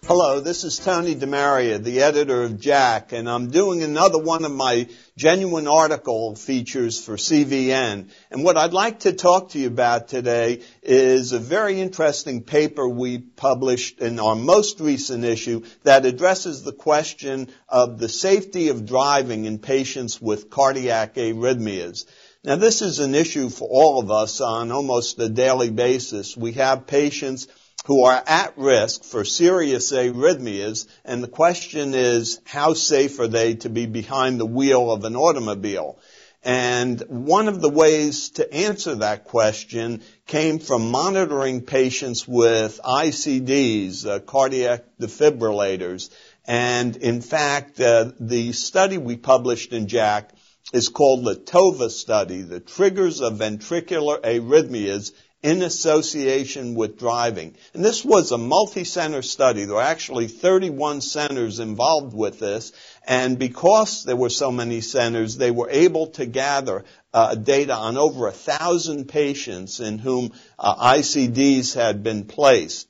Hello, this is Tony DeMaria, the editor of JACC, and I'm doing another one of my genuine article features for CVN. And what I'd like to talk to you about today is a very interesting paper we published in our most recent issue that addresses the question of the safety of driving in patients with cardiac arrhythmias. Now, this is an issue for all of us on almost a daily basis. We have patients who are at risk for serious arrhythmias, and the question is, how safe are they to be behind the wheel of an automobile? And one of the ways to answer that question came from monitoring patients with ICDs, cardiac defibrillators. And in fact, the study we published in JACC is called the TOVA study, the Triggers of Ventricular Arrhythmias in Association with Driving. And this was a multi-center study. There were actually 31 centers involved with this. And because there were so many centers, they were able to gather data on over 1,000 patients in whom ICDs had been placed.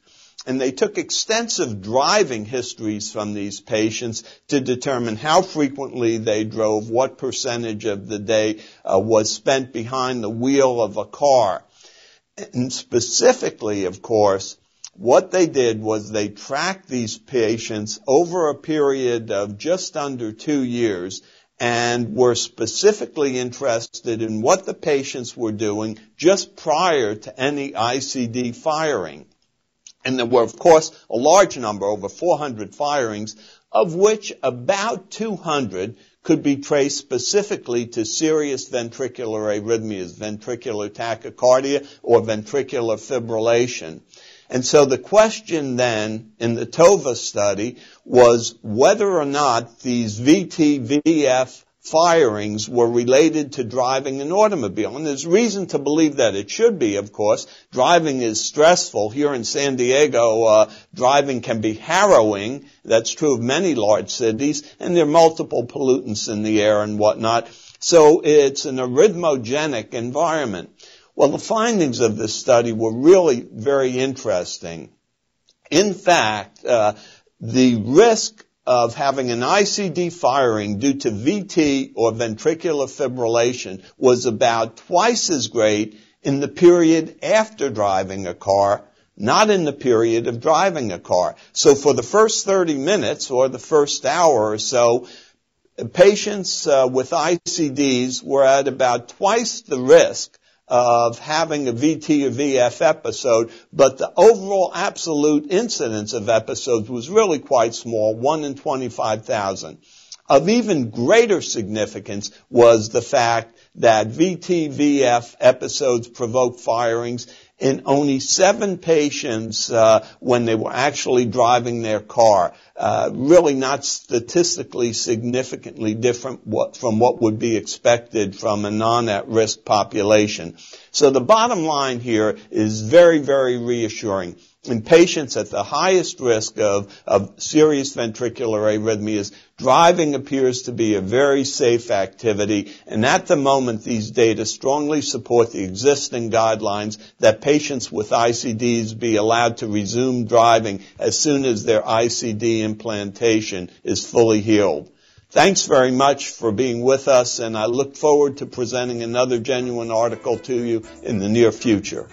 And they took extensive driving histories from these patients to determine how frequently they drove, what percentage of the day was spent behind the wheel of a car. And specifically, of course, what they did was they tracked these patients over a period of just under 2 years and were specifically interested in what the patients were doing just prior to any ICD firing. And there were, of course, a large number, over 400 firings, of which about 200 could be traced specifically to serious ventricular arrhythmias, ventricular tachycardia, or ventricular fibrillation. And so the question then in the TOVA study was whether or not these VT-VF firings were related to driving an automobile. And there's reason to believe that it should be, of course. Driving is stressful. Here in San Diego, driving can be harrowing. That's true of many large cities. And there are multiple pollutants in the air and whatnot. So it's an arrhythmogenic environment. Well, the findings of this study were really very interesting. In fact, the risk of having an ICD firing due to VT or ventricular fibrillation was about twice as great in the period after driving a car, not in the period of driving a car. So for the first 30 minutes or the first hour or so, patients with ICDs were at about twice the risk of having a VT or VF episode, but the overall absolute incidence of episodes was really quite small, 1 in 25,000. Of even greater significance was the fact that VT-VF episodes provoked firings in only 7 patients when they were actually driving their car. Really not statistically significantly different from what would be expected from a non-at-risk population. So the bottom line here is very, very reassuring. In patients at the highest risk of serious ventricular arrhythmias, driving appears to be a very safe activity, and at the moment these data strongly support the existing guidelines that patients with ICDs be allowed to resume driving as soon as their ICD implantation is fully healed. Thanks very much for being with us, and I look forward to presenting another genuine article to you in the near future.